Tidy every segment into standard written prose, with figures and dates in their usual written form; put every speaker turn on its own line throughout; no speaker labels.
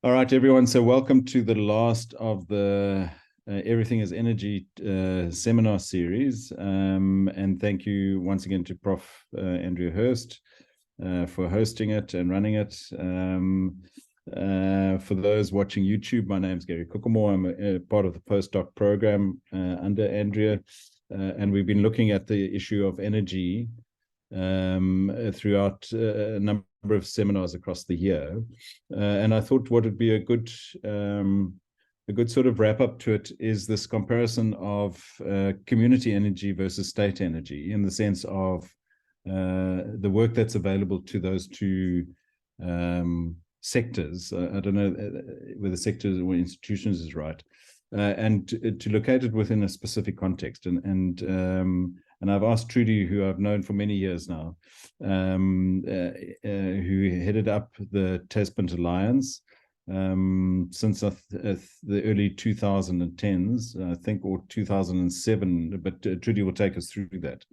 All right, everyone. So welcome to the last of the Everything is Energy seminar series. And thank you once again to Prof. Andrea Hurst for hosting it and running it. For those watching YouTube, my name is Gary Koekemoer. I'm a part of the postdoc program under Andrea. And we've been looking at the issue of energy throughout a number of seminars across the year, and I thought what would be a good sort of wrap up to it is this comparison of community energy versus state energy, in the sense of the work that's available to those two sectors. I don't know whether sectors or institutions is right, and to locate it within a specific context. And I've asked Trudi, who I've known for many years now, who headed up the Thyspunt Alliance since the early 2010s, I think, or 2007, but Trudi will take us through that,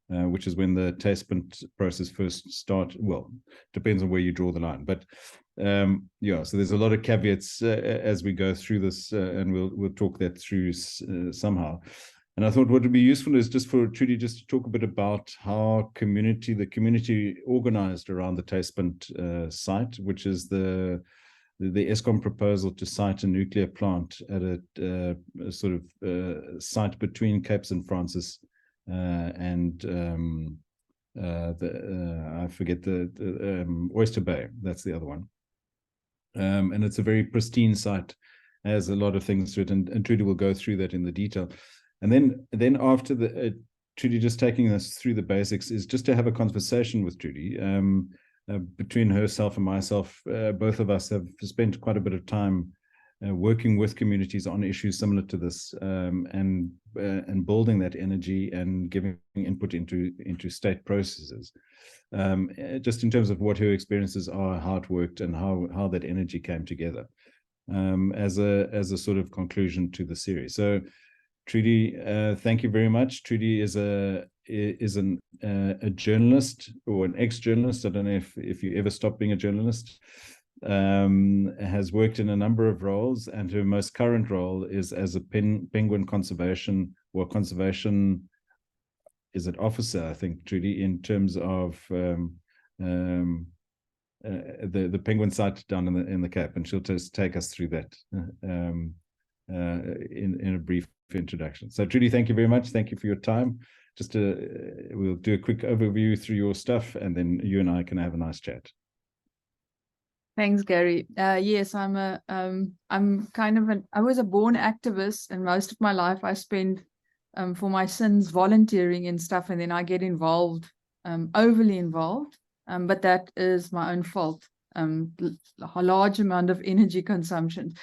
which is when the Thyspunt process first started. Well, depends on where you draw the line. But yeah, so there's a lot of caveats as we go through this, and we'll talk that through somehow. And I thought what would be useful is just for Trudi just to talk a bit about how the community organized around the Thyspunt site, which is the Eskom proposal to site a nuclear plant at a sort of site between Cape St. Francis and I forget the Oyster Bay. That's the other one. And it's a very pristine site, has a lot of things to it, and Trudi will go through that in the detail. And then after the Trudi just taking us through the basics is just to have a conversation with Trudi. Between herself and myself, both of us have spent quite a bit of time working with communities on issues similar to this, and building that energy and giving input into state processes. Just in terms of what her experiences are, how it worked, and how that energy came together, as a sort of conclusion to the series. So, Trudi, thank you very much. Trudi is a journalist, or an ex-journalist. I don't know if you ever stopped being a journalist. Has worked in a number of roles, and her most current role is as a penguin conservation officer, I think, Trudi, in terms of the penguin site down in the Cape, and she'll just take us through that in a brief introduction. So Trudi, thank you very much. Thank you for your time. We'll do a quick overview through your stuff, and then you and I can have a nice chat.
Thanks, Gary. Yes, I was a born activist, and most of my life I spent for my sins volunteering and stuff, and then I get involved, overly involved, but that is my own fault. A large amount of energy consumption.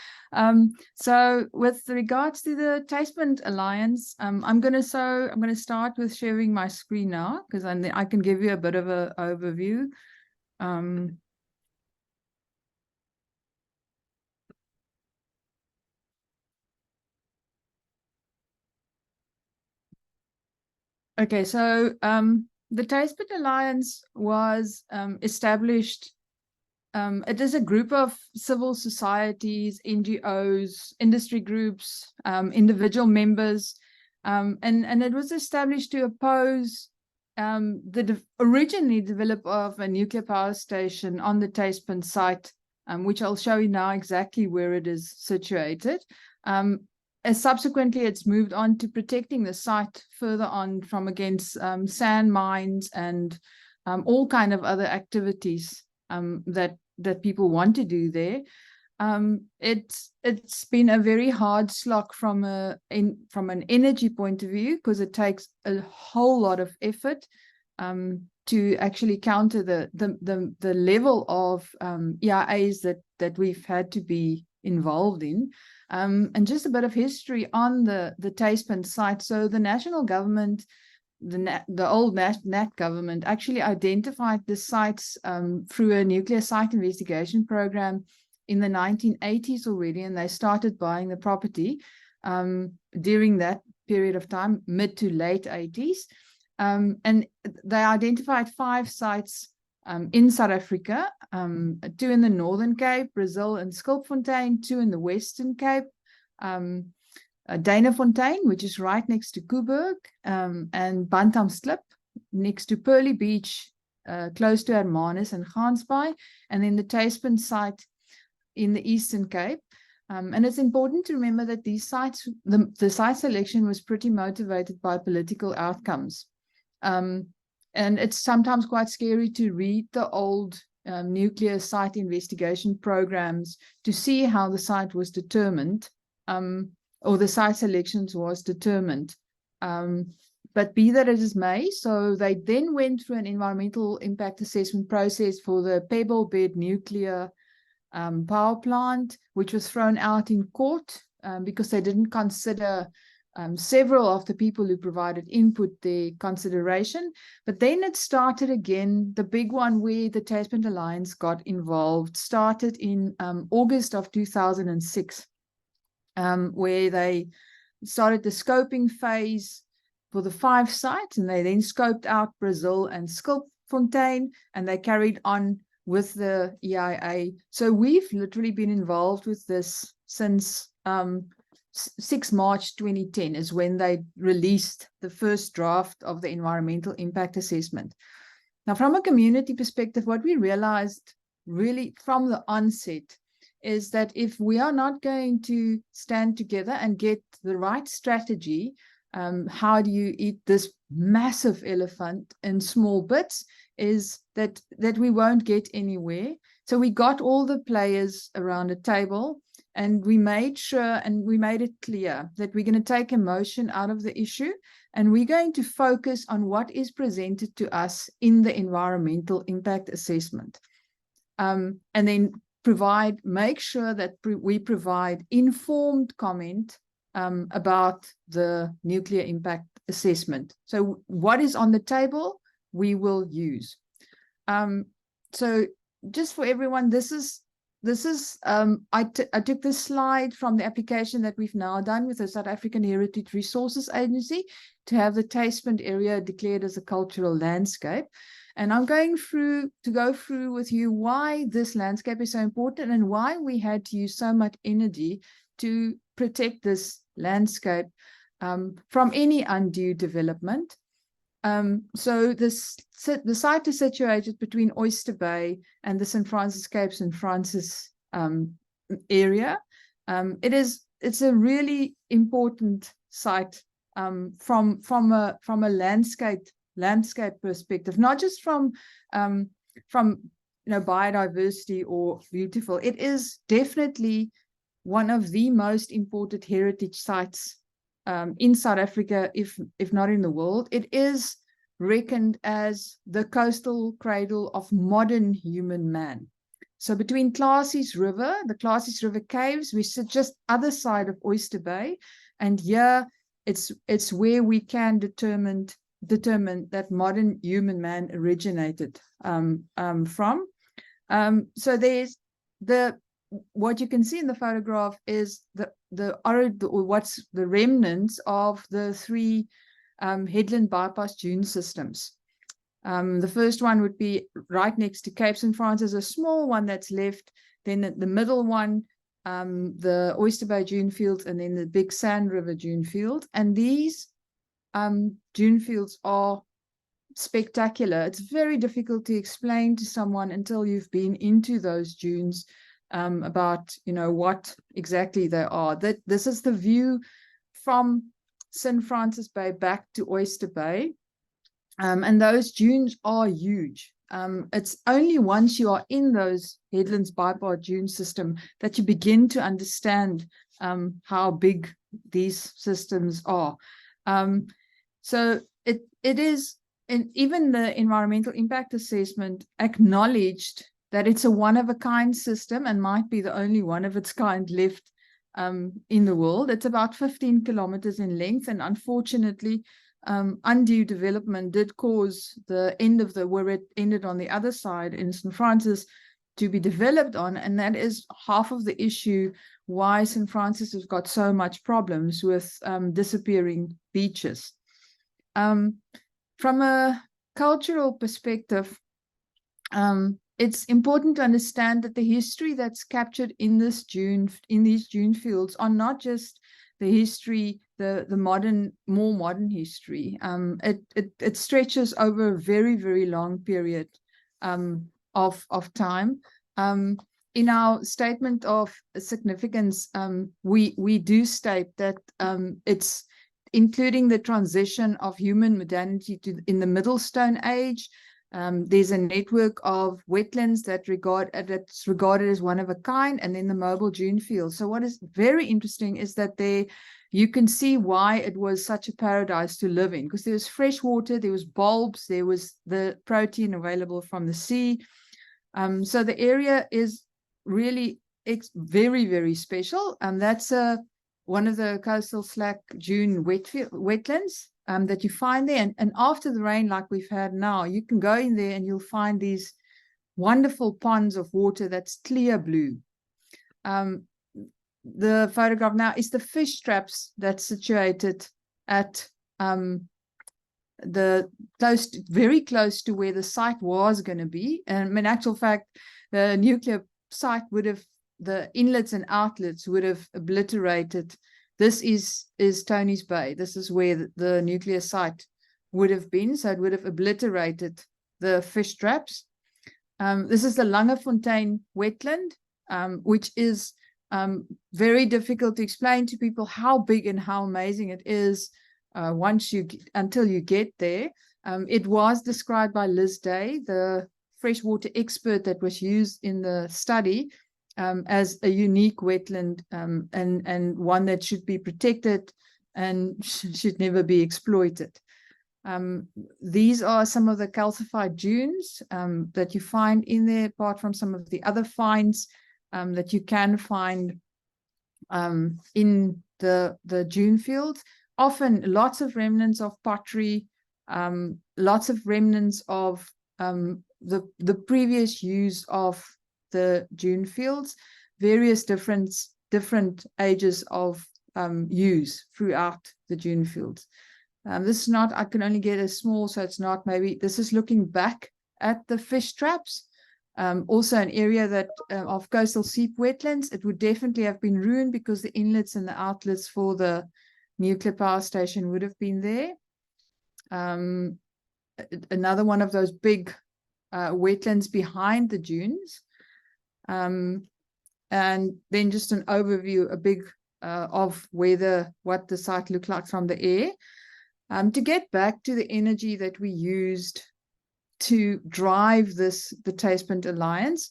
So with regards to the Thyspunt Alliance, I'm going to start with sharing my screen now, because I can give you a bit of an overview. Okay, so the Thyspunt Alliance was established. It is a group of civil societies, NGOs, industry groups, individual members, and it was established to oppose the originally development of a nuclear power station on the Thyspunt site, which I'll show you now exactly where it is situated. Subsequently, it's moved on to protecting the site further on from against sand mines and all kind of other activities that people want to do there. It's been a very hard slog from an energy point of view, because it takes a whole lot of effort to actually counter the level of EIAs that we've had to be involved in. And just a bit of history on the Thyspunt site. So the national government, the old Nat government, actually identified the sites through a nuclear site investigation program in the 1980s already, and they started buying the property during that period of time, mid to late 80s. And they identified 5 sites in South Africa, 2 in the Northern Cape, Brazil and Skulpfontein, 2 in the Western Cape, Danafontein, which is right next to Koeberg, and Bantamsklip, next to Pearly Beach, close to Hermanus and Gansbaai, and then the Thyspunt site in the Eastern Cape. And it's important to remember that these sites, the site selection was pretty motivated by political outcomes. And it's sometimes quite scary to read the old nuclear site investigation programs to see how the site was determined, or the site selections was determined. But be that as it may, so they then went through an environmental impact assessment process for the Pebble Bed nuclear power plant, which was thrown out in court because they didn't consider several of the people who provided input their consideration. But then it started again. The big one where the Thyspunt Alliance got involved started in August of 2006, where they started the scoping phase for the 5 sites, and they then scoped out Brazil and Skulpfontein, and they carried on with the EIA. So we've literally been involved with this since 6 March 2010 is when they released the first draft of the environmental impact assessment. Now, from a community perspective, what we realized really from the onset is that if we are not going to stand together and get the right strategy, how do you eat this massive elephant in small bits, is that we won't get anywhere. So we got all the players around a table, and we made sure and we made it clear that we're going to take emotion out of the issue, and we're going to focus on what is presented to us in the environmental impact assessment. And then make sure that we provide informed comment about the nuclear impact assessment. So what is on the table, we will use. So just for everyone, this is I took this slide from the application that we've now done with the South African Heritage Resources Agency to have the Thyspunt area declared as a cultural landscape. And I'm going to go through with you why this landscape is so important and why we had to use so much energy to protect this landscape from any undue development. So the site is situated between Oyster Bay and the St. Francis Cape St. Francis area. It's a really important site from a landscape perspective, not just from biodiversity or beautiful. It is definitely one of the most important heritage sites in South Africa, if not in the world. It is reckoned as the coastal cradle of modern human man. So between Classie's River, the Classie's River Caves, we sit just other side of Oyster Bay, and here it's where we can determine that modern human man originated from. So there's what you can see in the photograph is what's the remnants of the 3 headland bypass dune systems. The first one would be right next to Cape St. Francis, a small one that's left. Then the middle one, the Oyster Bay dune fields, and then the big Sand River dune field. And these dune fields are spectacular. It's very difficult to explain to someone until you've been into those dunes about what exactly they are. This is the view from St. Francis Bay back to Oyster Bay, and those dunes are huge. It's only once you are in those headlands bypass dune system that you begin to understand how big these systems are. So it is, and even the environmental impact assessment acknowledged that it's a one-of-a-kind system and might be the only one of its kind left in the world. It's about 15 kilometers in length, and unfortunately, undue development did cause the end of where it ended on the other side in St. Francis to be developed on, and that is half of the issue why St. Francis has got so much problems with disappearing beaches. From a cultural perspective, it's important to understand that the history that's captured in these dune fields are not just the history, the more modern history. It stretches over a very, very long period of time. In our statement of significance, we do state that it's including the transition of human modernity in the Middle Stone Age. There's a network of wetlands that's regarded as one of a kind, and then the mobile dune fields. So what is very interesting is that you can see why it was such a paradise to live in, because there was fresh water, there was bulbs, there was the protein available from the sea. So the area is really very, very special. That's one of the coastal slack dune wetlands that you find there. And after the rain like we've had now, you can go in there and you'll find these wonderful ponds of water that's clear blue. The photograph now is the fish traps that's situated at very close to where the site was going to be. And in actual fact, the nuclear site the inlets and outlets would have obliterated. This is Tony's Bay. This is where the nuclear site would have been. So it would have obliterated the fish traps. This is the Langefontein wetland, which is very difficult to explain to people how big and how amazing it is until you get there. It was described by Liz Day, the freshwater expert that was used in the study, as a unique wetland and one that should be protected and should never be exploited. These are some of the calcified dunes that you find in there, apart from some of the other finds that you can find in the dune fields. Often lots of remnants of pottery, lots of remnants of the previous use of the dune fields, various different ages of use throughout the dune fields. This is not, I can only get a small, so it's not, maybe this is looking back at the fish traps. Also an area that of coastal seep wetlands. It would definitely have been ruined because the inlets and the outlets for the nuclear power station would have been there. Another one of those big wetlands behind the dunes. And then just an overview, of what the site looked like from the air. To get back to the energy that we used to drive the Thyspunt Alliance.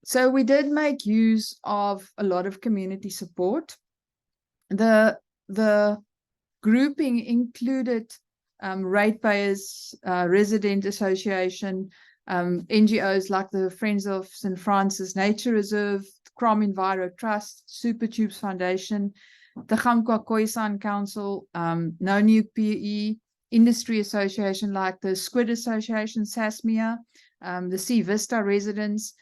So we did make use of a lot of community support. The grouping included ratepayers, resident association, NGOs like the Friends of St. Francis Nature Reserve, Crom Enviro Trust, Super Tubes Foundation, the Gamkwa Khoisan Council, No New PE, industry association like the Squid Association, SASMIA, the Sea Vista residents.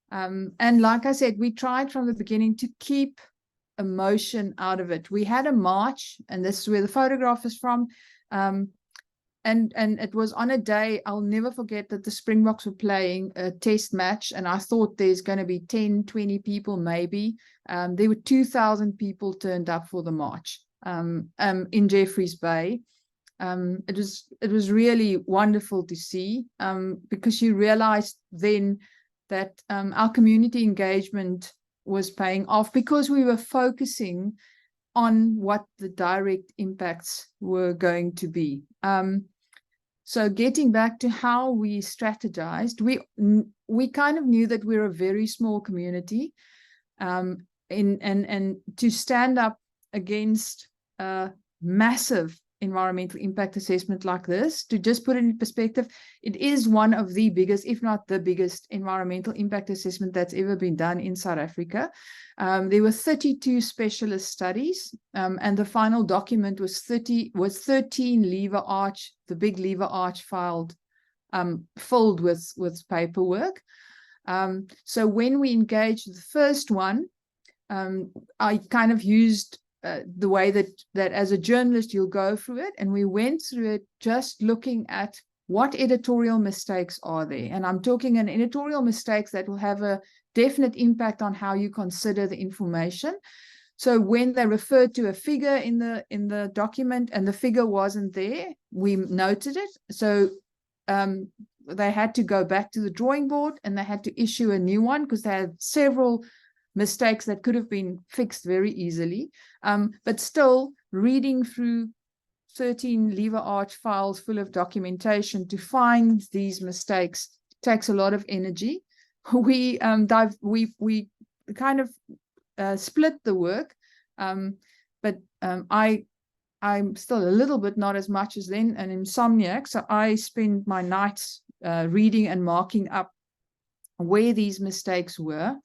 And like I said, we tried from the beginning to keep emotion out of it. We had a march, and this is where the photograph is from. And it was on a day, I'll never forget, that the Springboks were playing a test match, and I thought there's going to be 10, 20 people maybe. There were 2,000 people turned up for the march in Jeffreys Bay. It was really wonderful to see, because you realized then that our community engagement was paying off, because we were focusing on what the direct impacts were going to be. So getting back to how we strategized, we kind of knew that we're a very small community, and to stand up against a massive environmental impact assessment like this, to just put it in perspective, it is one of the biggest, if not the biggest, environmental impact assessment that's ever been done in South Africa. There were 32 specialist studies, and the final document was 13 lever arch, the big lever arch filled with paperwork. So when we engaged the first one, I kind of used the way that as a journalist you'll go through it, and we went through it just looking at what editorial mistakes are there? And I'm talking an editorial mistakes that will have a definite impact on how you consider the information. So when they referred to a figure in the document and the figure wasn't there, we noted it. So they had to go back to the drawing board and they had to issue a new one because they had several mistakes that could have been fixed very easily. But still, reading through 13 lever arch files full of documentation to find these mistakes takes a lot of energy. We kind of split the work, but I'm still a little bit, not as much as then, an insomniac. So I spend my nights reading and marking up where these mistakes were.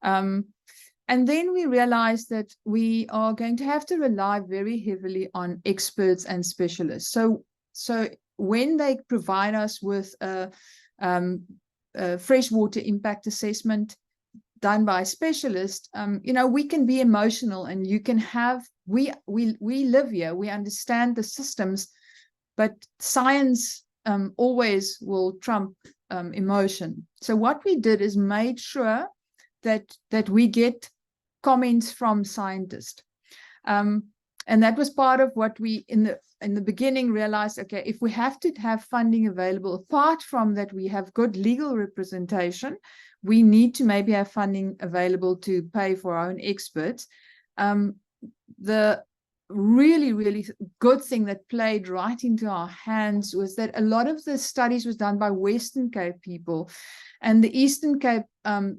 And then we realized that we are going to have to rely very heavily on experts and specialists. So when they provide us with a freshwater impact assessment done by a specialist, we can be emotional, and you can have, we live here, we understand the systems, but science always will trump emotion. So what we did is made sure that we get comments from scientists. And that was part of what we in the beginning realized, okay, if we have to have funding available, apart from that we have good legal representation, we need to maybe have funding available to pay for our own experts. The really, really good thing that played right into our hands was that a lot of the studies was done by Western Cape people, and the Eastern Cape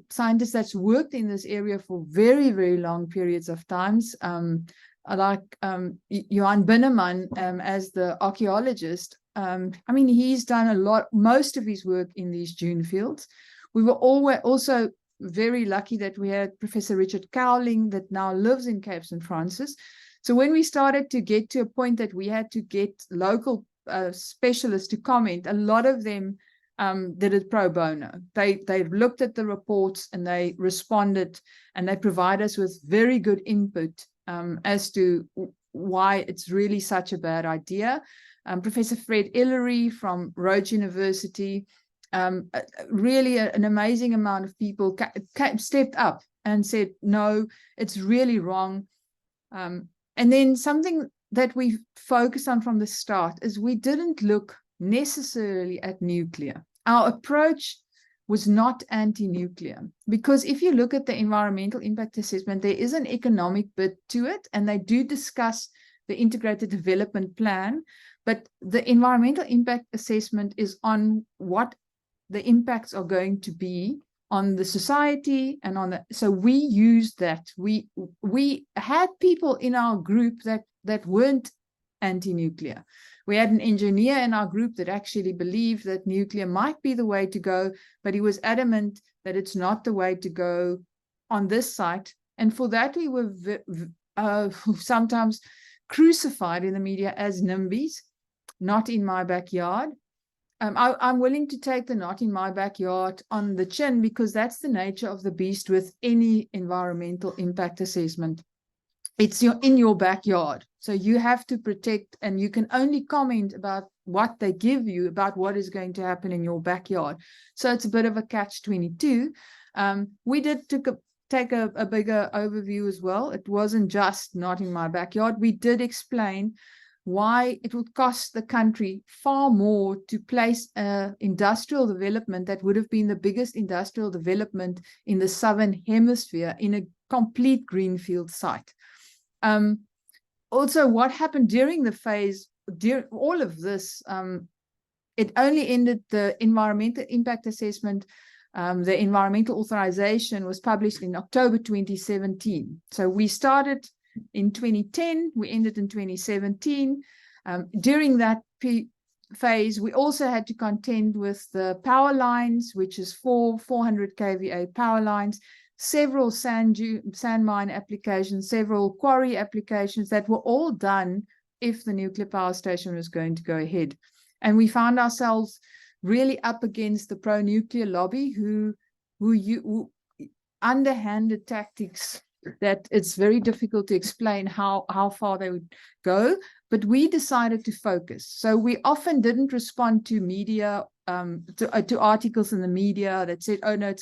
scientists that's worked in this area for very, very long periods of times, like Johan Binneman as the archaeologist. I mean, he's done most of his work in these dune fields. We were also very lucky that we had Professor Richard Cowling that now lives in Cape St. Francis. So when we started to get to a point that we had to get local specialists to comment, a lot of them did it pro bono. They looked at the reports and they responded, and they provide us with very good input as to why it's really such a bad idea. Professor Fred Ellery from Rhodes University, really an amazing amount of people stepped up and said, no, it's really wrong. And then something that we focused on from the start is we didn't look necessarily at nuclear. Our approach was not anti-nuclear, because if you look at the environmental impact assessment, there is an economic bit to it, and they do discuss the integrated development plan, but the environmental impact assessment is on what the impacts are going to be on the society and on the, so we used that. We had people in our group that weren't anti-nuclear. We had an engineer in our group that actually believed that nuclear might be the way to go, but he was adamant that it's not the way to go on this site. And for that, we were sometimes crucified in the media as NIMBYs, not in my backyard. I'm willing to take the not in my backyard on the chin, because that's the nature of the beast with any environmental impact assessment. It's in your backyard. So you have to protect, and you can only comment about what they give you about what is going to happen in your backyard. So it's a bit of a catch-22. We did take a bigger overview as well. It wasn't just not in my backyard. We did explain why it would cost the country far more to place industrial development that would have been the biggest industrial development in the Southern Hemisphere in a complete greenfield site. Also, what happened during the phase, during all of this, it only ended the environmental impact assessment. The environmental authorization was published in October 2017. So we started in 2010, we ended in 2017. During that phase, we also had to contend with the power lines, which is 400 kVA power lines, several sand mine applications, several quarry applications that were all done if the nuclear power station was going to go ahead. And we found ourselves really up against the pro-nuclear lobby who underhanded tactics that it's very difficult to explain how far they would go. But we decided to focus. So we often didn't respond to media, to articles in the media that said, oh no,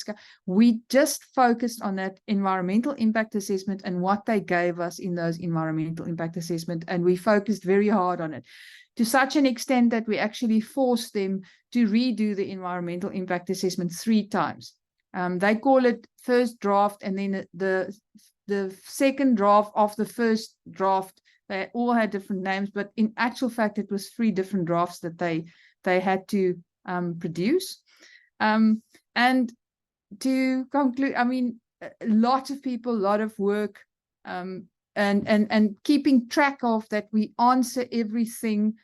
we just focused on that environmental impact assessment and what they gave us in those environmental impact assessment. And we focused very hard on it, to such an extent that we actually forced them to redo the environmental impact assessment 3 times. They call it first draft, and then the second draft of the first draft. They all had different names, but in actual fact, it was 3 different drafts that they had to produce. And to conclude, I mean, a lot of people, a lot of work, and keeping track of that we answer everything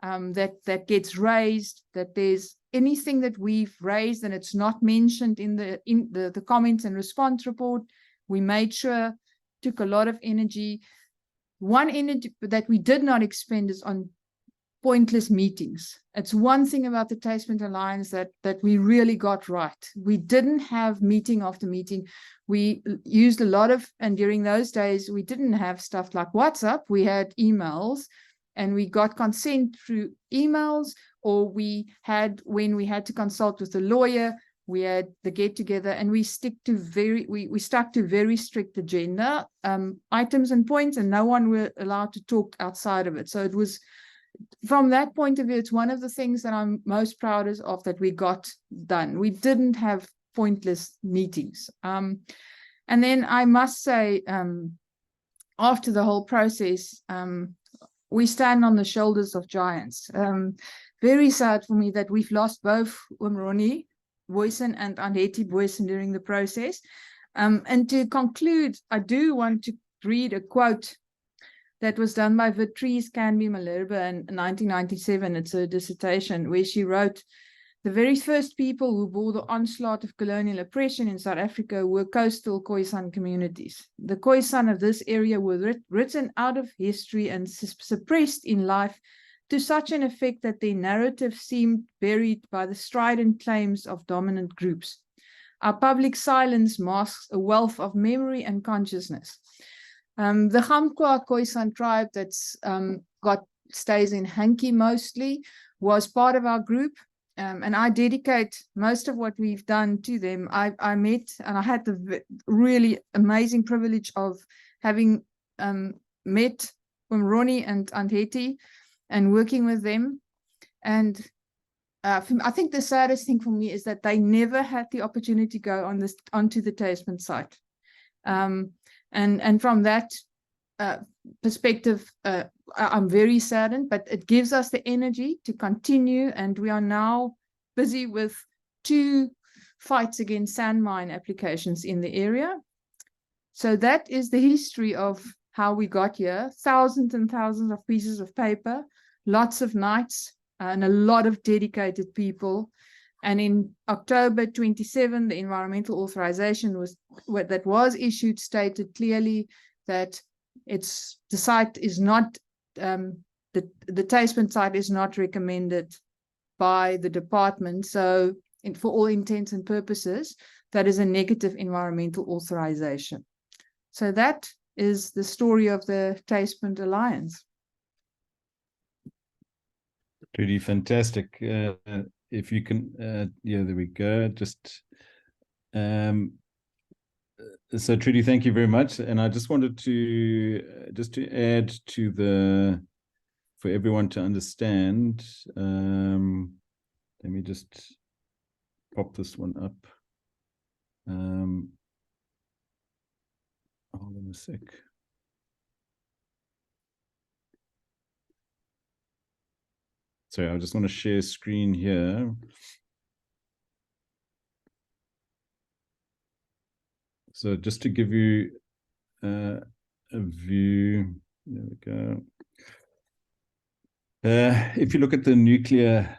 that gets raised, that there's anything that we've raised and it's not mentioned in the comments and response report. We made sure, took a lot of energy. One energy that we did not expend is on pointless meetings. It's one thing about the Thyspunt Alliance that we really got right. We didn't have meeting after meeting. We used a lot of, and during those days, we didn't have stuff like WhatsApp. We had emails, and we got consent through emails, or we had, when we had to consult with a lawyer, we had the get together, and we stuck to very strict agenda items and points, and no one were allowed to talk outside of it. So it was, from that point of view, it's one of the things that I'm most proud of that we got done. We didn't have pointless meetings. And then I must say, after the whole process, we stand on the shoulders of giants. Very sad for me that we've lost both Ronnie Boysen and Andhetti Boysen during the process. And to conclude, I do want to read a quote that was done by Patrice Canby Malherbe in 1997. It's a dissertation where she wrote, "The very first people who bore the onslaught of colonial oppression in South Africa were coastal Khoisan communities. The Khoisan of this area were written out of history and suppressed in life to such an effect that their narrative seemed buried by the strident claims of dominant groups. Our public silence masks a wealth of memory and consciousness." The Gamkwa Khoisan tribe that's stays in Hanki mostly was part of our group. And I dedicate most of what we've done to them. I met, and I had the really amazing privilege of having met Ronnie and Andhetti and working with them. And I think the saddest thing for me is that they never had the opportunity to go onto the Thyspunt site. And from that perspective, I'm very saddened, but it gives us the energy to continue, and we are now busy with 2 fights against sand mine applications in the area. So that is the history of how we got here. Thousands and thousands of pieces of paper, lots of nights, and a lot of dedicated people. And in October 27, the environmental authorization that was issued stated clearly that the site is not, the Thyspunt site is not recommended by the department. So for all intents and purposes, that is a negative environmental authorization. So that is the story of the Thyspunt Alliance.
Trudy, fantastic. If you can, yeah, there we go. So Trudy, thank you very much. And I just wanted to add to for everyone to understand. Let me just pop this one up. Hold on a sec. Sorry, I just want to share screen here. So just to give you a view, there we go. If you look at the nuclear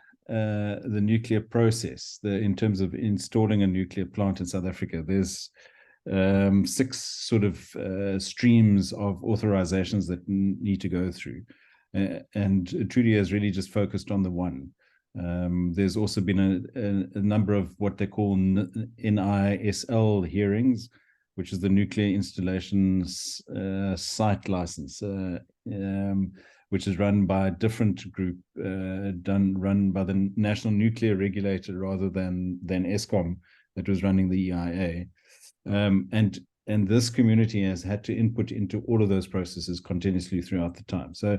process, in terms of installing a nuclear plant in South Africa, there's 6 sort of streams of authorizations that need to go through. And Trudy has really just focused on the one. There's also been a number of what they call NISL hearings, which is the nuclear installations site license, which is run by a different group, run by the National Nuclear Regulator rather than Eskom, that was running the EIA. And this community has had to input into all of those processes continuously throughout the time. So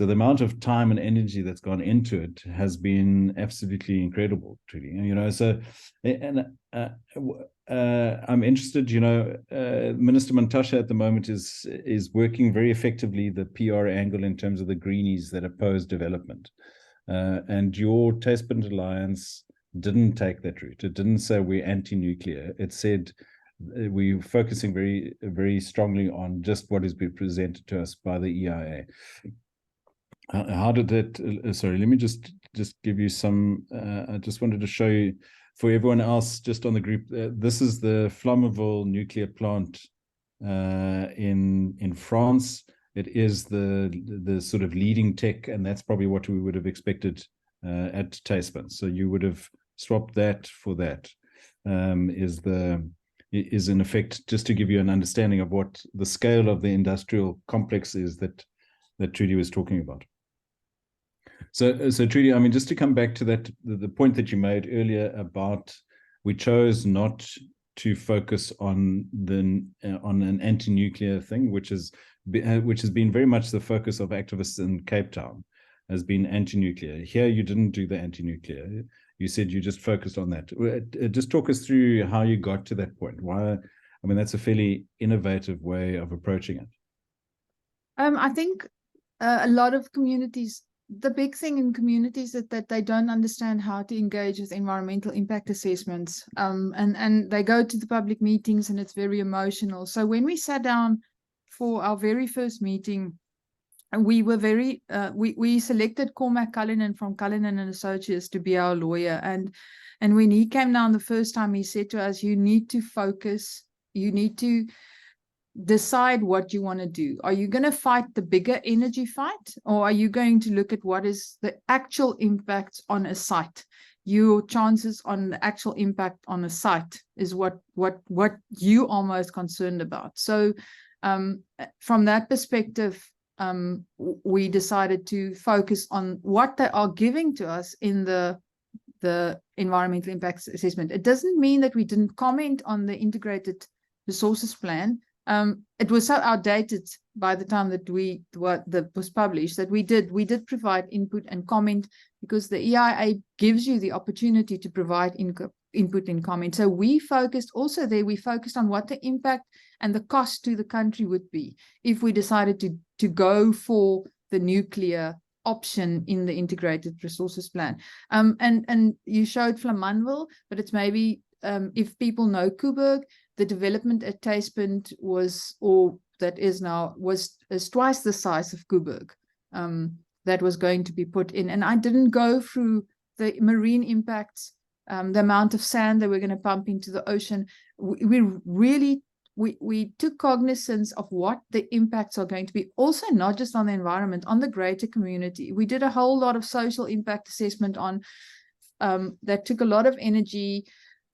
the amount of time and energy that's gone into it has been absolutely incredible, truly. You know, so, and I'm interested, you know, Minister Mantashe at the moment is working very effectively the PR angle in terms of the greenies that oppose development. And your Thyspunt Alliance didn't take that route. It didn't say we're anti-nuclear. It said we're focusing very, very strongly on just what has been presented to us by the EIA. How did that, sorry, let me just give you some, I just wanted to show you, for everyone else just on the group, this is the Flammeville nuclear plant in France. It is the sort of leading tech, and that's probably what we would have expected at Thyspunt. So you would have swapped that for that, is in effect, just to give you an understanding of what the scale of the industrial complex is that Trudi was talking about. So Trudi, I mean, just to come back to that, the point that you made earlier about we chose not to focus on an anti-nuclear thing, which has been very much the focus of activists in Cape Town, has been anti-nuclear. Here, you didn't do the anti-nuclear. You said you just focused on that. Just talk us through how you got to that point. Why? I mean, that's a fairly innovative way of approaching it.
I think a lot of communities, the big thing in communities is that they don't understand how to engage with environmental impact assessments. And they go to the public meetings and it's very emotional. So when we sat down for our very first meeting, and we were very, we selected Cormac Cullinan from Cullinan and Associates to be our lawyer. And when he came down the first time, he said to us, you need to focus, you need to decide what you want to do. Are you going to fight the bigger energy fight, or are you going to look at what is the actual impact on a site? Your chances on the actual impact on a site is what you are most concerned about. So from that perspective, we decided to focus on what they are giving to us in the environmental impact assessment. It doesn't mean that we didn't comment on the integrated resources plan. It was so outdated by the time that was published that we did provide input and comment, because the EIA gives you the opportunity to provide input and comment. So we focused also there, we focused on what the impact and the cost to the country would be if we decided to go for the nuclear option in the integrated resources plan. And you showed Flamanville, but it's maybe if people know Koeberg, the development at Thyspunt was twice the size of Koeberg that was going to be put in. And I didn't go through the marine impacts, the amount of sand that we're going to pump into the ocean. We took cognizance of what the impacts are going to be, also not just on the environment, on the greater community. We did a whole lot of social impact assessment on that took a lot of energy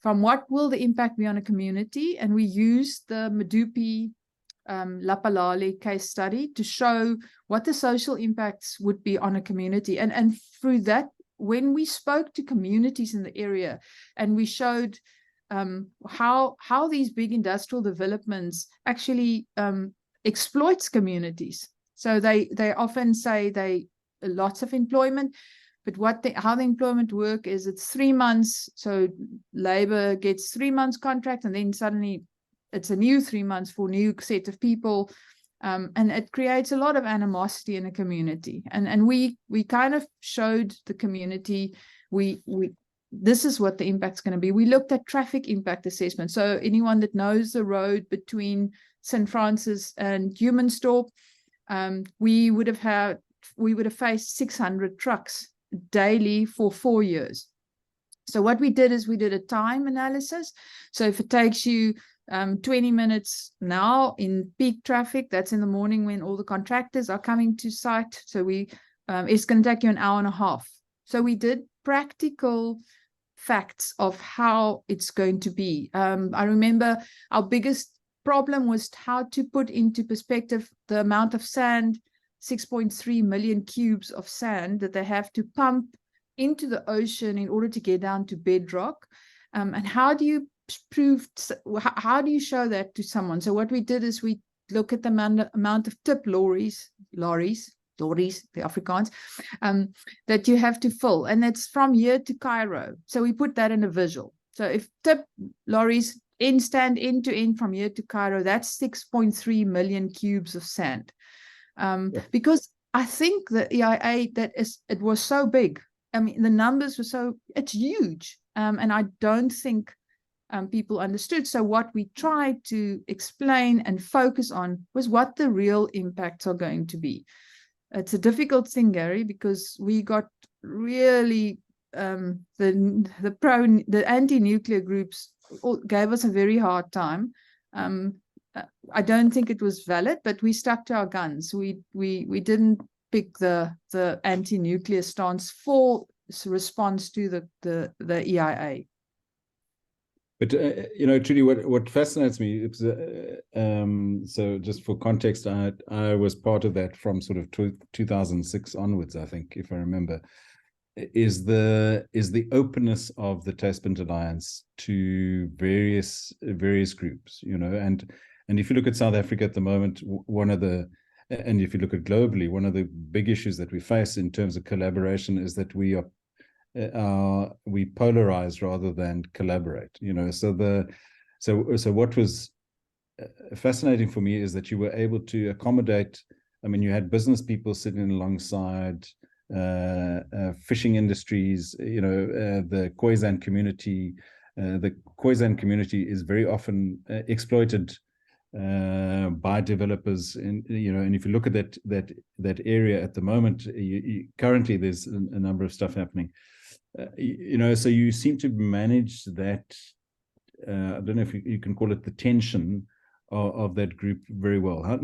from what will the impact be on a community. And we used the Medupi Lapalale case study to show what the social impacts would be on a community. And through that, when we spoke to communities in the area and we showed how these big industrial developments actually exploits communities. So they often say lots of employment, but how the employment work is it's 3 months. So labor gets 3 months contract, and then suddenly it's a new 3 months for a new set of people. And it creates a lot of animosity in a community. And we kind of showed the community, this is what the impact's going to be. We looked at traffic impact assessment. So anyone that knows the road between St. Francis and Humansdorp, we would have faced 600 trucks daily for 4 years. So what we did is we did a time analysis. So if it takes you 20 minutes now in peak traffic, that's in the morning when all the contractors are coming to site. So it's going to take you an hour and a half. So we did practical facts of how it's going to be. I remember our biggest problem was how to put into perspective the amount of sand, 6.3 million cubes of sand that they have to pump into the ocean in order to get down to bedrock. And how do you how do you show that to someone? So what we did is we look at the amount of tip lorries, the Afrikaans, that you have to fill. And it's from here to Cairo. So we put that in a visual. So if tip lorries stand end to end from here to Cairo, that's 6.3 million cubes of sand. Because I think the EIA, it was so big. I mean, the numbers were it's huge. And I don't think people understood. So what we tried to explain and focus on was what the real impacts are going to be. It's a difficult thing, Gary, because we got really the anti-nuclear groups gave us a very hard time. I don't think it was valid, but we stuck to our guns. We didn't pick the anti-nuclear stance for response to the EIA.
But Trudi, what fascinates me is, so just for context, I was part of that from sort of 2006 onwards, I think, if I remember. Is the openness of the Thyspunt Alliance to various groups, and if you look at South Africa at the moment, and if you look at globally, one of the big issues that we face in terms of collaboration is that we polarize rather than collaborate. So what was fascinating for me is that you were able to accommodate. I mean, you had business people sitting alongside fishing industries, the Khoisan community. The Khoisan community is very often exploited by developers, and if you look at that area at the moment, currently there's a number of stuff happening. So you seem to manage that. I don't know if you can call it the tension of that group very well. How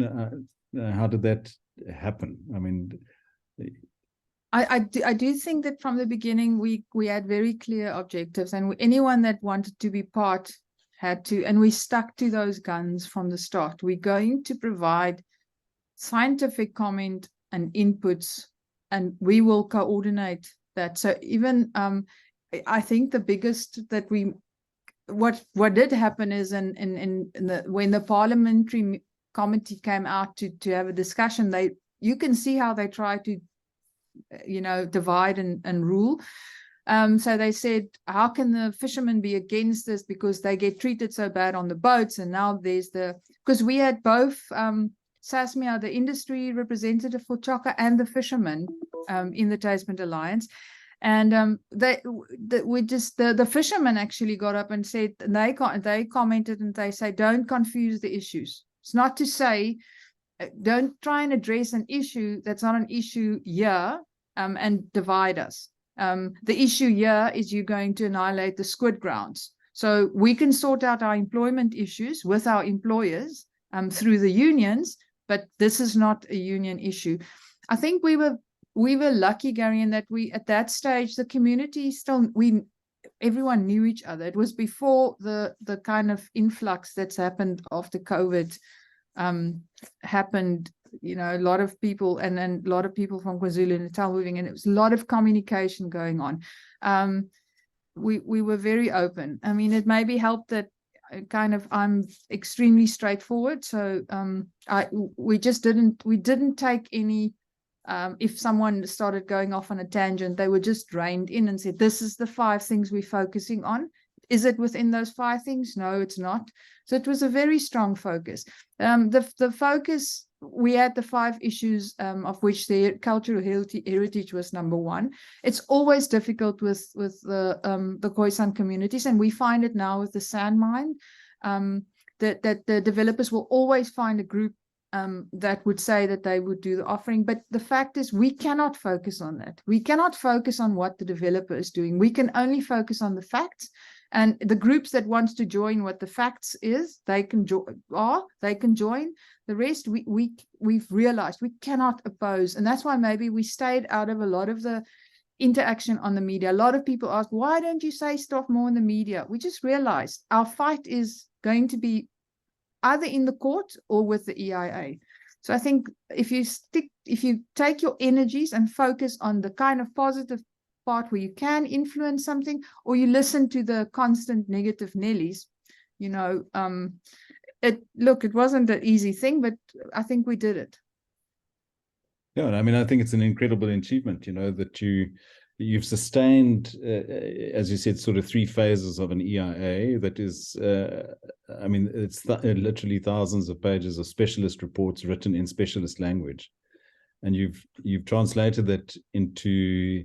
did that happen? I mean,
I do think that from the beginning we had very clear objectives, and anyone that wanted to be part had to, and we stuck to those guns from the start. We're going to provide scientific comment and inputs, and we will coordinate that. So even I think the biggest that what did happen is when the parliamentary committee came out to have a discussion, you can see how they try to divide and rule. So they said, how can the fishermen be against this because they get treated so bad on the boats? And now because we had both Sasmia, the industry representative for Chaka, and the fishermen in the Thyspunt Alliance. And the fishermen actually got up and said, they commented and they say, don't confuse the issues. It's not to say, don't try and address an issue that's not an issue here and divide us. The issue here is you're going to annihilate the squid grounds. So we can sort out our employment issues with our employers through the unions, but this is not a union issue. I think we were lucky, Gary, in that at that stage, the community everyone knew each other. It was before the kind of influx that's happened after COVID happened. A lot of people, and then a lot of people from KwaZulu-Natal moving, and it was a lot of communication going on. We were very open. I mean, it maybe helped that I'm extremely straightforward. So we didn't take any. If someone started going off on a tangent, they were just reined in and said, this is the 5 things we're focusing on. Is it within those 5 things? No, it's not. So it was a very strong focus. The focus, we had the 5 issues, of which the cultural heritage was number 1. It's always difficult with the Khoisan communities, and we find it now with the sand mine, that the developers will always find a group that would say that they would do the offering. But the fact is, we cannot focus on that. We cannot focus on what the developer is doing. We can only focus on the facts. And the groups that want to join what the facts is, they can join. The rest, we've realized we cannot oppose. And that's why maybe we stayed out of a lot of the interaction on the media. A lot of people ask, why don't you say stuff more in the media? We just realized our fight is going to be either in the court or with the EIA. So I think if you take your energies and focus on the kind of positive part where you can influence something, or you listen to the constant negative Nellies, you know, it wasn't an easy thing, but I think we did it.
Yeah, I mean, I think it's an incredible achievement, you know, that you've sustained, as you said, sort of 3 phases of an EIA that is, I mean, it's literally thousands of pages of specialist reports written in specialist language. And you've translated that into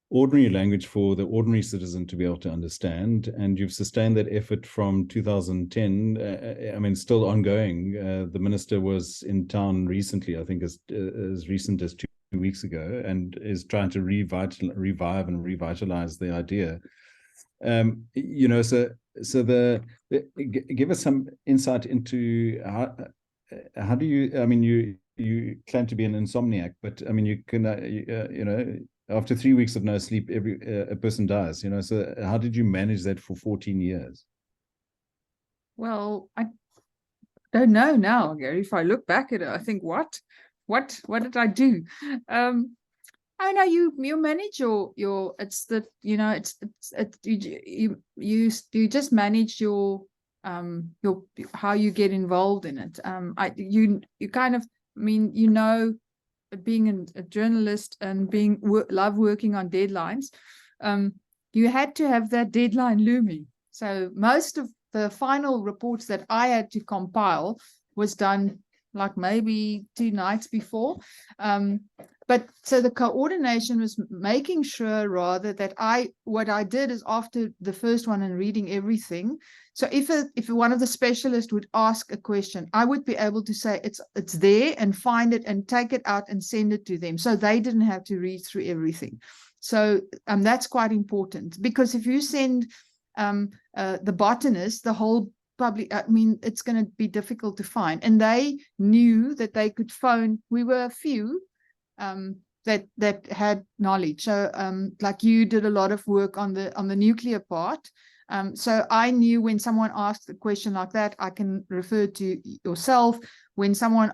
ordinary language for the ordinary citizen to be able to understand, and you've sustained that effort from 2010. I mean, still ongoing. The minister was in town recently, I think as recent as 2 weeks ago, and is trying to revive and revitalize the idea. You know, so give us some insight into how do you, I mean, you claim to be an insomniac, but I mean, you can, you know, after 3 weeks of no sleep, a person dies, you know. So how did you manage that for 14 years?
Well, I don't know now, Gary. If I look back at it, I think, what did I do? I know you manage your it's the, you know, it's you just manage your how you get involved in it. You kind of, I mean, you know, being a journalist and love working on deadlines, you had to have that deadline looming. So most of the final reports that I had to compile was done like maybe 2 nights before. But so the coordination was making sure rather that what I did is after the first one and reading everything. So if one of the specialists would ask a question, I would be able to say it's there and find it and take it out and send it to them. So they didn't have to read through everything. So that's quite important, because if you send the botanist the whole public, I mean, it's going to be difficult to find. And they knew that they could phone. We were a few that had knowledge. So like you did a lot of work on the nuclear part. So I knew when someone asked a question like that, I can refer to yourself. When someone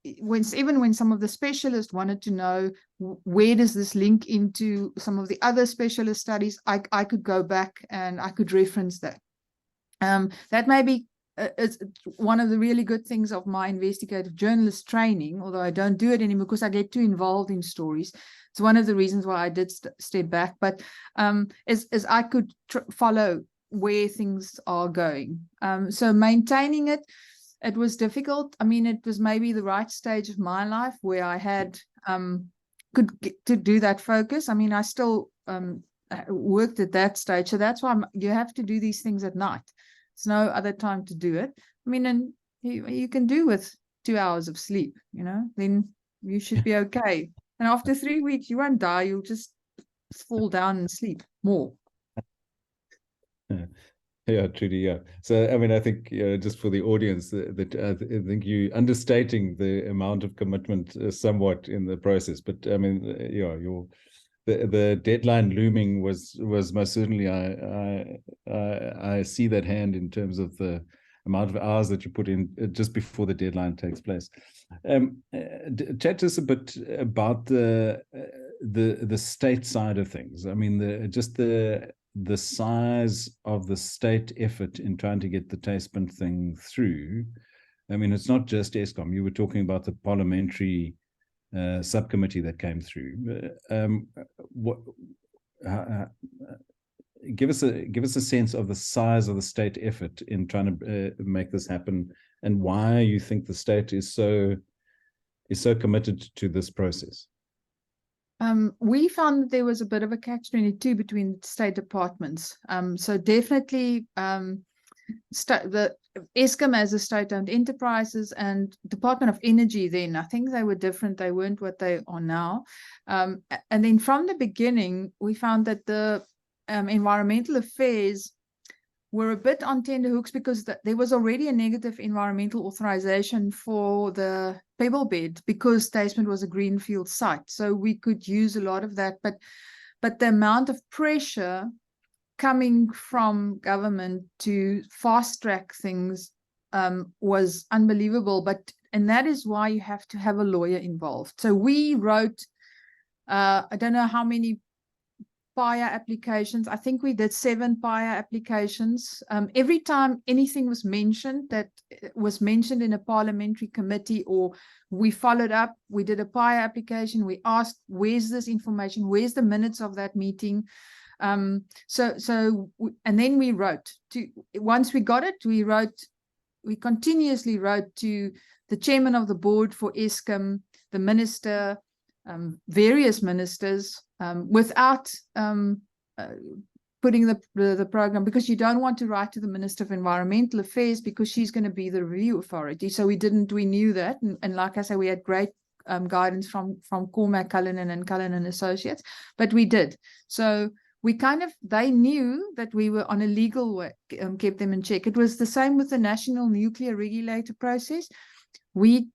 even when some of the specialists wanted to know where does this link into some of the other specialist studies, I could go back and I could reference that. That may be it's one of the really good things of my investigative journalist training, although I don't do it anymore because I get too involved in stories. It's one of the reasons why I did step back, but is I could follow where things are going. So maintaining it was difficult. I mean, it was maybe the right stage of my life where I had could get to do that focus. I mean, I still worked at that stage, so that's why you have to do these things at night. There's no other time to do it. I mean, and you can do with 2 hours of sleep, you know, then you should be okay. And after 3 weeks, you won't die. You'll just fall down and sleep more.
Yeah, Trudi, yeah. So, I mean, I think, just for the audience, that I think you understating the amount of commitment somewhat in the process. But, I mean, the deadline looming was most certainly, I see that hand in terms of the amount of hours that you put in just before the deadline takes place. Chat to us a bit about the state side of things. I mean, the size of the state effort in trying to get the Thyspunt thing through. I mean, it's not just Eskom. You were talking about the parliamentary subcommittee that came through. Give us a sense of the size of the state effort in trying to make this happen, and why you think the state is so committed to this process.
We found that there was a bit of a catch-22 between state departments. So definitely the Eskom as a state-owned enterprises and Department of Energy then, I think they were different. They weren't what they are now. And then from the beginning, we found that the environmental affairs were a bit on tenterhooks because there was already a negative environmental authorization for the pebble bed because Thyspunt was a greenfield site. So we could use a lot of that. But the amount of pressure coming from government to fast track things was unbelievable. And that is why you have to have a lawyer involved. So we wrote, I don't know how many PIA applications. I think we did 7 PIA applications. Every time anything was mentioned that was mentioned in a parliamentary committee, or we followed up, we did a PIA application. We asked, where's this information? Where's the minutes of that meeting? And then we wrote to, once we got it, we continuously wrote to the chairman of the board for Eskom, the minister, various ministers, without putting the program, because you don't want to write to the Minister of Environmental Affairs, because she's going to be the review authority. So we knew that. And like I say, we had great guidance from Cormac Cullinan and Cullinan Associates, but we did. So they knew that we were on a legal way, kept them in check. It was the same with the National Nuclear Regulator process. We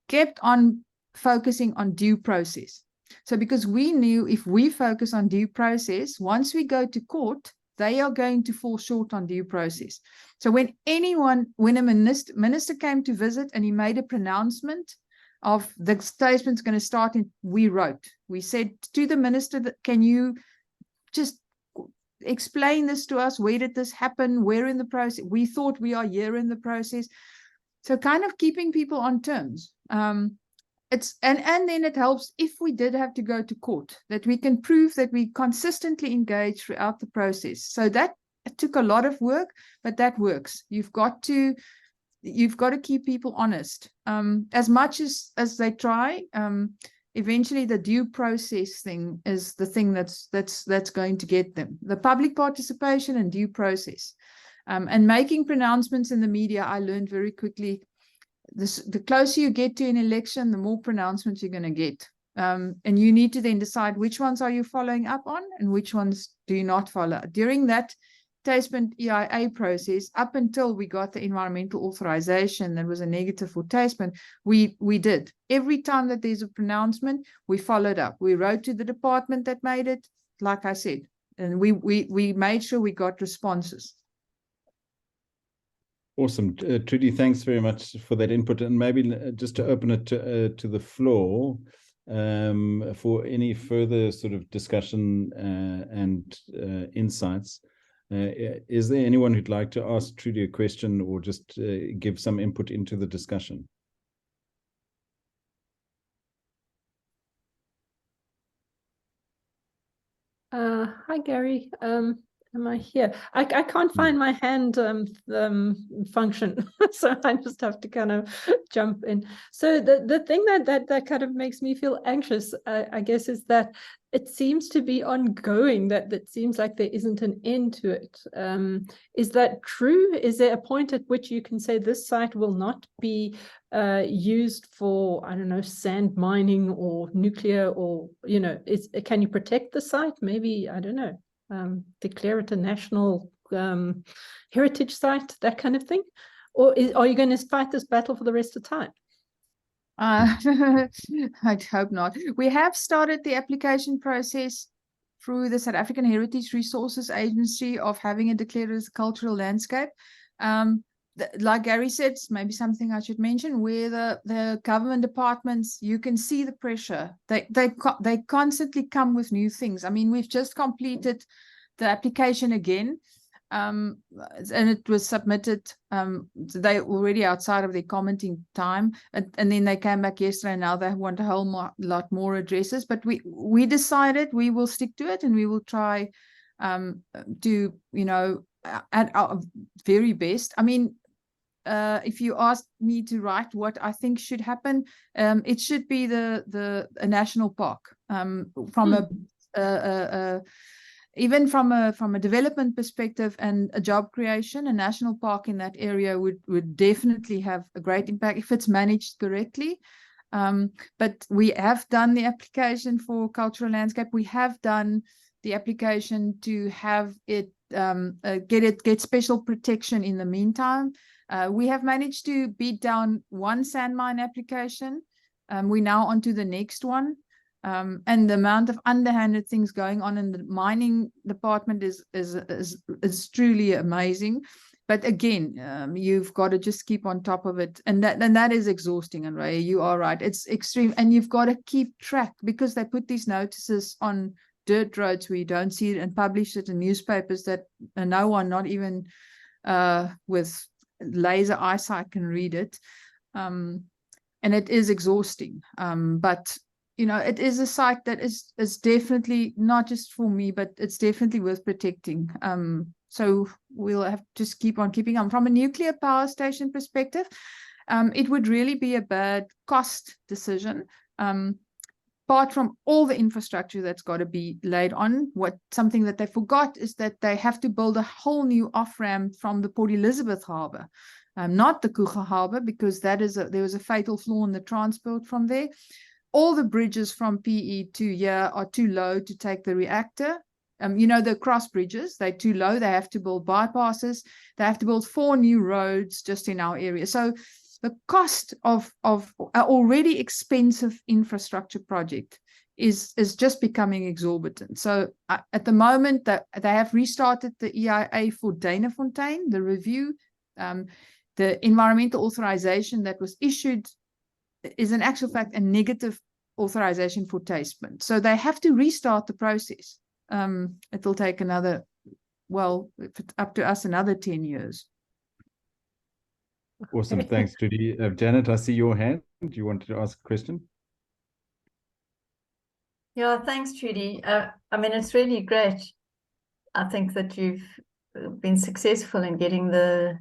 kept on focusing on due process. So because we knew if we focus on due process, once we go to court, they are going to fall short on due process. So when a minister came to visit and he made a pronouncement of the Thyspunt's going to start, we said to the minister, that can you just explain this to us? Where did this happen? Where in the process? We thought we are here in the process. So kind of keeping people on terms. And then it helps if we did have to go to court, that we can prove that we consistently engage throughout the process. So that took a lot of work, but that works. You've got to keep people honest. As much as they try, eventually the due process thing is the thing that's going to get them. The public participation and due process. And making pronouncements in the media, I learned very quickly. The closer you get to an election, the more pronouncements you're going to get. And you need to then decide which ones are you following up on and which ones do you not follow. During that Thyspunt EIA process, up until we got the environmental authorization that was a negative for Thyspunt, we did. Every time that there's a pronouncement, we followed up. We wrote to the department that made it, like I said, and we made sure we got responses.
Awesome. Trudi, thanks very much for that input. And maybe just to open it to the floor for any further sort of discussion and insights. Is there anyone who'd like to ask Trudi a question or just give some input into the discussion?
Hi, Gary. Am I here? I can't find my hand function, so I just have to kind of jump in. So the thing that kind of makes me feel anxious, I guess, is that it seems to be ongoing, that seems like there isn't an end to it. Is that true? Is there a point at which you can say this site will not be used for, I don't know, sand mining or nuclear, or, you know, can you protect the site? Maybe, I don't know, declare it a national heritage site, that kind of thing? Or are you going to fight this battle for the rest of the time?
I'd hope not. We have started the application process through the South African Heritage Resources Agency of having it declared as a cultural landscape. Like Gary said, maybe something I should mention, where the government departments, you can see the pressure. They constantly come with new things. I mean, we've just completed the application again, and it was submitted. They already outside of their commenting time, and then they came back yesterday. And now they want a whole lot more addresses. But we decided we will stick to it, and we will try to, you know, at our very best. I mean, if you ask me to write what I think should happen, it should be a national park. Even from a development perspective and a job creation, a national park in that area would definitely have a great impact if it's managed correctly. But we have done the application for cultural landscape. We have done the application to have it get special protection in the meantime. We have managed to beat down one sand mine application. We're now on to the next one. And the amount of underhanded things going on in the mining department is truly amazing. but again, you've got to just keep on top of it, and that is exhausting. And Ray, you are right; it's extreme, and you've got to keep track, because they put these notices on dirt roads where you don't see it, and publish it in newspapers that no one, not even with laser eyesight, can read it. And it is exhausting. But you know, it is a site that is definitely not just for me, but it's definitely worth protecting. So we'll have to just keep on keeping on. From a nuclear power station perspective, it would really be a bad cost decision. Apart from all the infrastructure that's got to be laid on, something that they forgot is that they have to build a whole new off-ramp from the Port Elizabeth harbour, not the Kruger harbour, because there was a fatal flaw in the transport from there. All the bridges from PE to here are too low to take the reactor. You know, the cross bridges, they're too low. They have to build bypasses. They have to build 4 new roads just in our area. So the cost of an already expensive infrastructure project is just becoming exorbitant. So at the moment, they have restarted the EIA for Danafontein, the review. The environmental authorization that was issued is in actual fact a negative authorization for Thyspunt. So they have to restart the process. It will take another, well, up to us, another 10 years.
Awesome. Thanks, Trudi. Janet, I see your hand. Do you want to ask a question?
Yeah, thanks, Trudi. I mean, it's really great. I think that you've been successful in getting the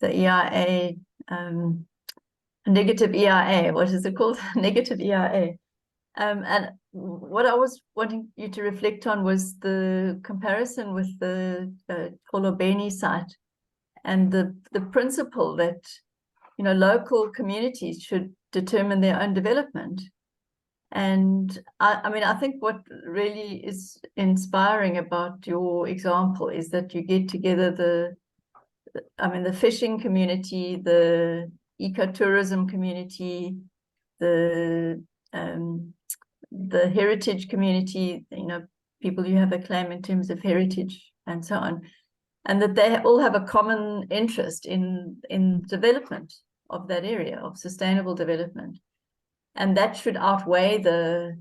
EIA, negative EIA. What is it called? Negative EIA. And what I was wanting you to reflect on was the comparison with the Kolobeni site, and the principle that, you know, local communities should determine their own development. And I mean, I think what really is inspiring about your example is that you get together the fishing community, the ecotourism community, the heritage community, you know, people who have a claim in terms of heritage and so on, and that they all have a common interest in development of that area, of sustainable development. And that should outweigh the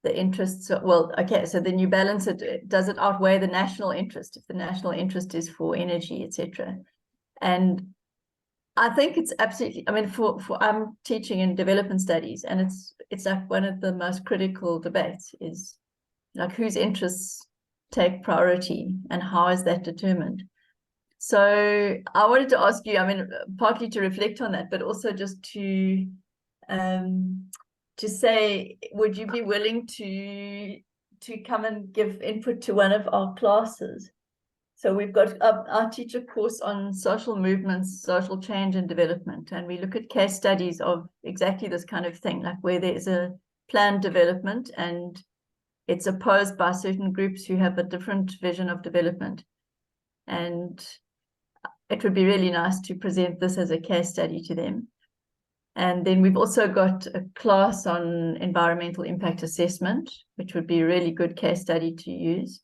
interests. Well, okay, so then you balance it. Does it outweigh the national interest, if the national interest is for energy, etc.? And I think it's absolutely, I mean, for I'm teaching in development studies, and it's like one of the most critical debates is like whose interests take priority and how is that determined? So I wanted to ask you, I mean, partly to reflect on that, but also just to say, would you be willing to come and give input to one of our classes? So we've got our teacher course on social movements, social change and development, and we look at case studies of exactly this kind of thing, like where there's a planned development and it's opposed by certain groups who have a different vision of development. And it would be really nice to present this as a case study to them. And then we've also got a class on environmental impact assessment, which would be a really good case study to use.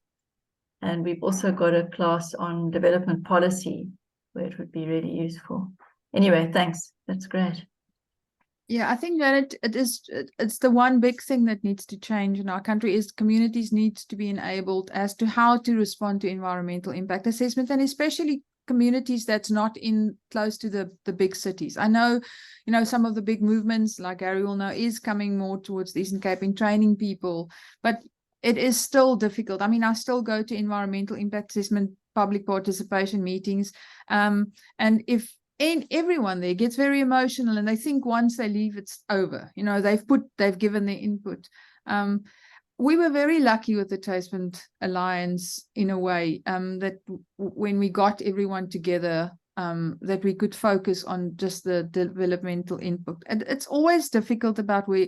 And we've also got a class on development policy, where it would be really useful. Anyway, thanks. That's great.
Yeah, I think that it's the one big thing that needs to change in our country is communities need to be enabled as to how to respond to environmental impact assessment, and especially communities that's not in close to the big cities. I know, you know, some of the big movements, like Gary will know, is coming more towards the Eastern Cape in training people, but it is still difficult. I mean, I still go to environmental impact assessment public participation meetings, and if everyone there gets very emotional and they think once they leave it's over, you know, they've given their input. We were very lucky with the Thyspunt Alliance in a way, that when we got everyone together, that we could focus on just the developmental input. And it's always difficult about where,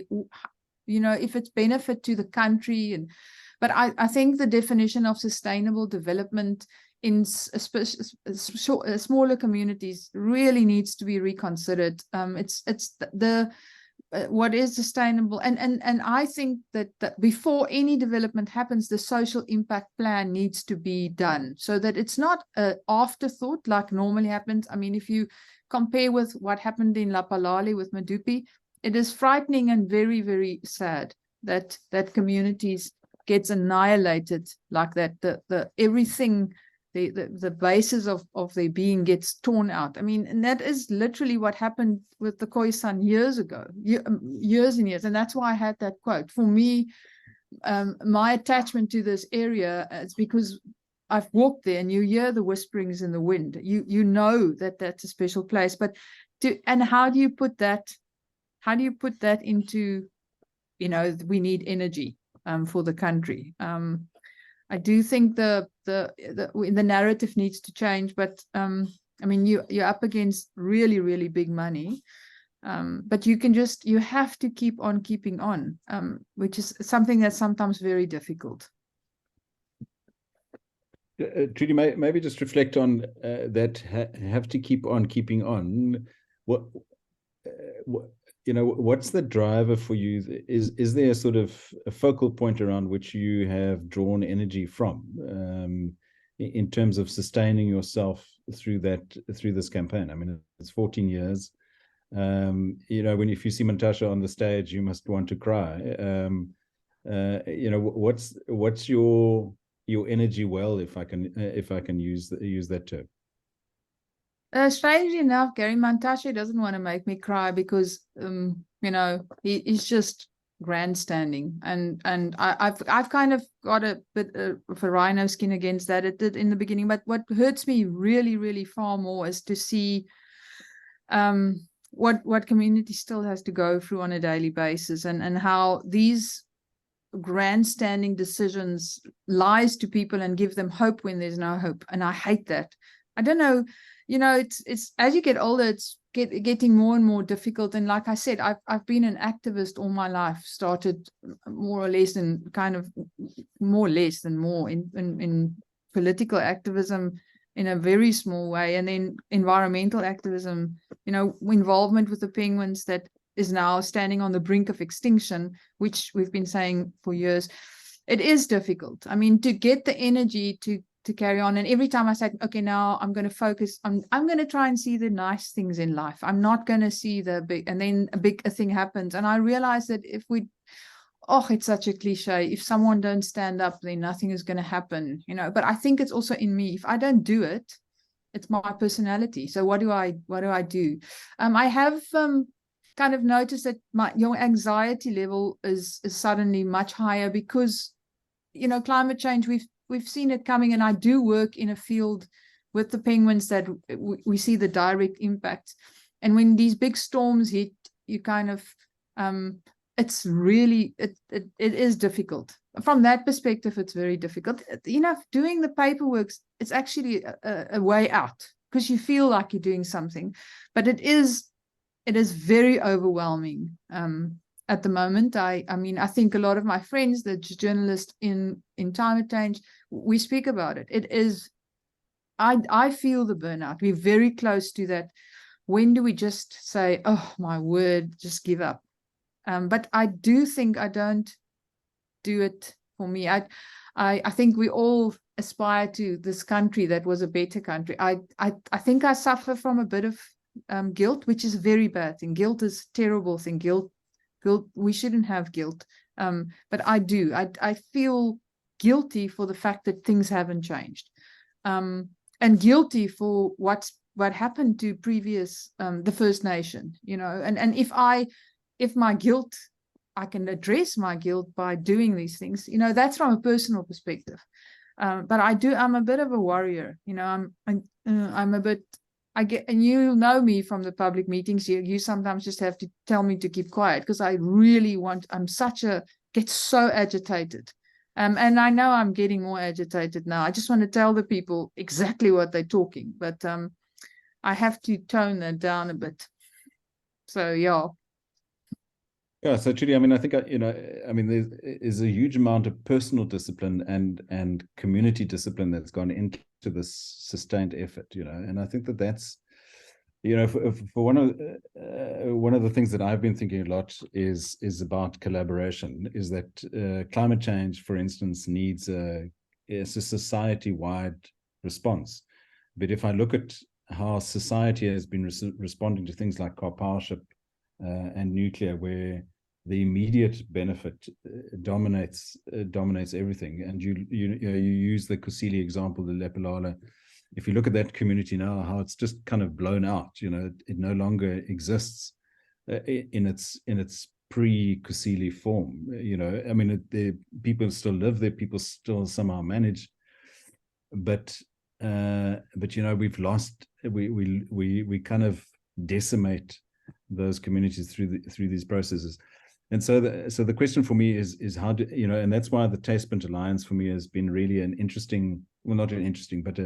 you know, if it's benefit to the country, but I think the definition of sustainable development in smaller communities really needs to be reconsidered. It's the what is sustainable, and I think that before any development happens, the social impact plan needs to be done, so that it's not an afterthought like normally happens. I mean, if you compare with what happened in Lapalale with Medupi, it is frightening and very, very sad that communities gets annihilated like that. The everything, the basis of their being gets torn out. I mean, and that is literally what happened with the Khoisan years ago, years and years. And that's why I had that quote. For me, my attachment to this area is because I've walked there, and you hear the whisperings in the wind. You know that that's a special place. But how do you put that? How do you put that into, you know, we need energy for the country. I do think the narrative needs to change, but I mean, you're up against really, really big money, but you have to keep on keeping on, which is something that's sometimes very difficult.
Trudi, maybe just reflect on that. Have to keep on keeping on. What you know, what's the driver for you? Is there a sort of a focal point around which you have drawn energy from, in terms of sustaining yourself through this campaign? I mean, it's 14 years. You know, if you see Mantasha on the stage, you must want to cry. You know, what's your energy well, if I can use that term?
Strangely enough, Gary, Mantashe doesn't want to make me cry because, you know, he's just grandstanding, and I've kind of got a bit of a rhino skin against that. It did in the beginning, but what hurts me really, really far more is to see what community still has to go through on a daily basis, and how these grandstanding decisions lies to people and give them hope when there's no hope. And I hate that. I don't know. You know, it's as you get older, it's getting more and more difficult. And like I said, I've been an activist all my life. Started more or less in political activism in a very small way, and then environmental activism. You know, involvement with the penguins that is now standing on the brink of extinction, which we've been saying for years. It is difficult. I mean, to get the energy to carry on. And every time I say, okay, now I'm going to focus, I'm going to try and see the nice things in life. I'm not going to see the big, and then a big thing happens. And I realize that it's such a cliche. If someone don't stand up, then nothing is going to happen, you know. But I think it's also in me. If I don't do it, it's my personality. So what do I do? I have kind of noticed that your anxiety level is suddenly much higher because, you know, climate change, we've seen it coming, and I do work in a field with the penguins that we see the direct impact. And when these big storms hit, you kind of, it's really, it is difficult. From that perspective, it's very difficult. You know, doing the paperwork, it's actually a way out because you feel like you're doing something, but it is very overwhelming. At the moment, I mean, I think a lot of my friends, the journalists in climate change, we speak about it. It is, I feel the burnout. We're very close to that. When do we just say, oh my word, just give up? But I do think I don't do it for me. I think we all aspire to this country that was a better country. I think I suffer from a bit of guilt, which is a very bad thing. Guilt is a terrible thing. Guilt, we shouldn't have guilt, but I do. I feel guilty for the fact that things haven't changed, and guilty for what happened to previous the First Nation, you know. And if my guilt, I can address my guilt by doing these things, you know. That's from a personal perspective, but I'm a bit of a warrior, you know. I'm a bit. And you know me from the public meetings. You sometimes just have to tell me to keep quiet because I really get so agitated. And I know I'm getting more agitated now. I just want to tell the people exactly what they're talking, but I have to tone that down a bit. So, yeah.
Yeah, so Trudi, I mean, I think, you know, I mean, there is a huge amount of personal discipline and community discipline that's gone into this sustained effort, you know, and I think that's you know, for one of the things that I've been thinking a lot is about collaboration. Is that climate change, for instance, needs a society-wide response. But if I look at how society has been responding to things like car powership and nuclear, where the immediate benefit dominates everything, and you use the Kusile example, the Lepelala. If you look at that community now, how it's just kind of blown out, you know, it no longer exists in its pre-Kusile form. You know, I mean, the people still live there, people still somehow manage, but you know, we've lost, we kind of decimate those communities through these processes. And so the question for me is how do, you know, and that's why the Thyspunt Alliance for me has been really an interesting, well, not an interesting, but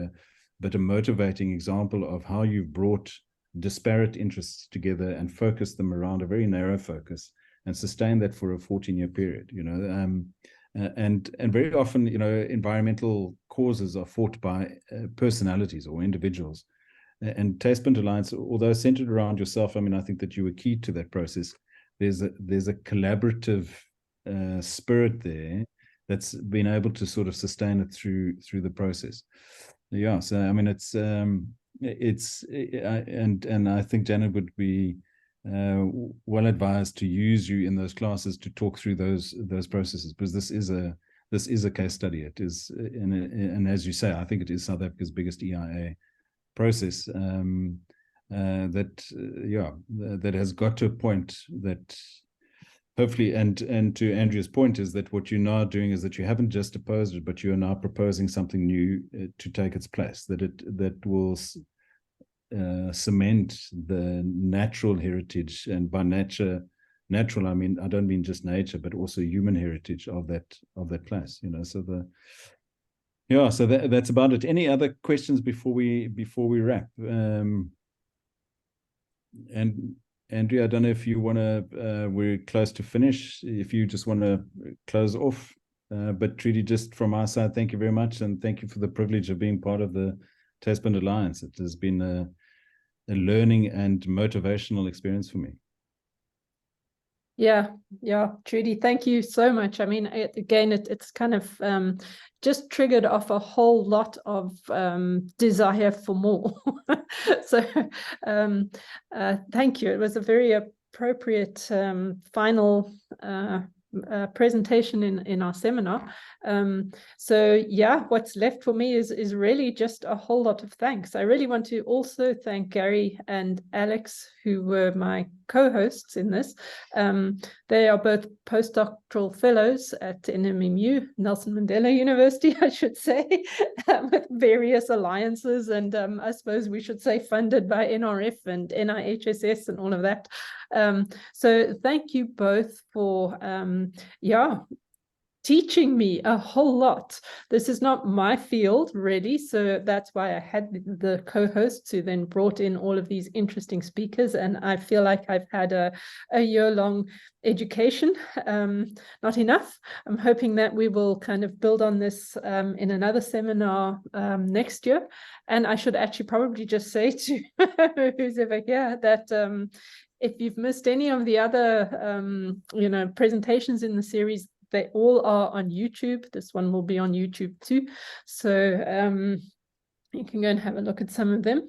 a motivating example of how you've brought disparate interests together and focused them around a very narrow focus and sustained that for a 14-year period, you know. And very often, you know, environmental causes are fought by personalities or individuals. And Thyspunt Alliance, although centered around yourself, I mean, I think that you were key to that process. There's a collaborative spirit there that's been able to sort of sustain it through the process. Yeah, so I mean, and I think Janet would be well advised to use you in those classes to talk through those processes, because this is a case study. It is, and as you say, I think it is South Africa's biggest EIA process that has got to a point that hopefully, and to Andrea's point, is that what you're now doing is that you haven't just opposed it, but you are now proposing something new to take its place, that will cement the natural heritage, and by natural I mean, I don't mean just nature, but also human heritage of that place, you know. So so that's about it. Any other questions before we wrap? And Andrea, I don't know if you want to, we're close to finish, if you just want to close off. But Trudi, just from our side, thank you very much. And thank you for the privilege of being part of the Thyspunt Alliance. It has been a learning and motivational experience for me.
Yeah, Trudi, thank you so much. I mean, it's kind of just triggered off a whole lot of desire for more. So thank you. It was a very appropriate final presentation in our seminar. So yeah, what's left for me is really just a whole lot of thanks. I really want to also thank Gary and Alex, who were my co-hosts in this. They are both postdoctoral fellows at NMMU, Nelson Mandela University, I should say, with various alliances, and I suppose we should say funded by NRF and NIHSS and all of that. So thank you both for teaching me a whole lot. This is not my field, really, so that's why I had the co-hosts who then brought in all of these interesting speakers, and I feel like I've had a year-long education. Not enough. I'm hoping that we will kind of build on this in another seminar next year. And I should actually probably just say to who's ever here that if you've missed any of the other presentations in the series, they all are on YouTube. This one will be on YouTube too. So you can go and have a look at some of them.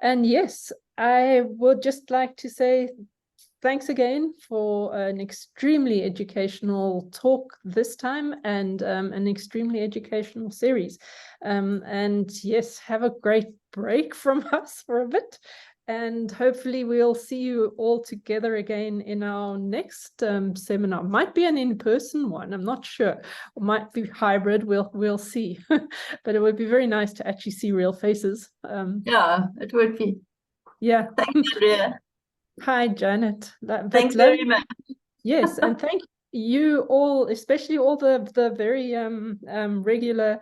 And yes, I would just like to say thanks again for an extremely educational talk this time, and an extremely educational series. And yes, have a great break from us for a bit. And hopefully we'll see you all together again in our next seminar. Might be an in-person one, I'm not sure. It might be hybrid, we'll see. But it would be very nice to actually see real faces.
Yeah, it would be.
Yeah.
Thanks, Andrea.
Hi, Janet.
Thanks very much.
Yes, and thank you all, especially all the very regular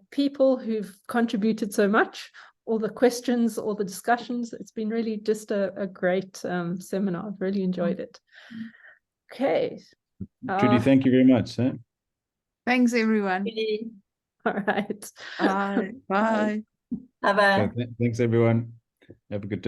people who've contributed so much. All the questions, all the discussions. It's been really just a great seminar. I've really enjoyed it. Okay.
Trudi, thank you very much.
Thanks, everyone.
All right.
Bye. Bye.
Bye-bye.
Thanks, everyone. Have a good day.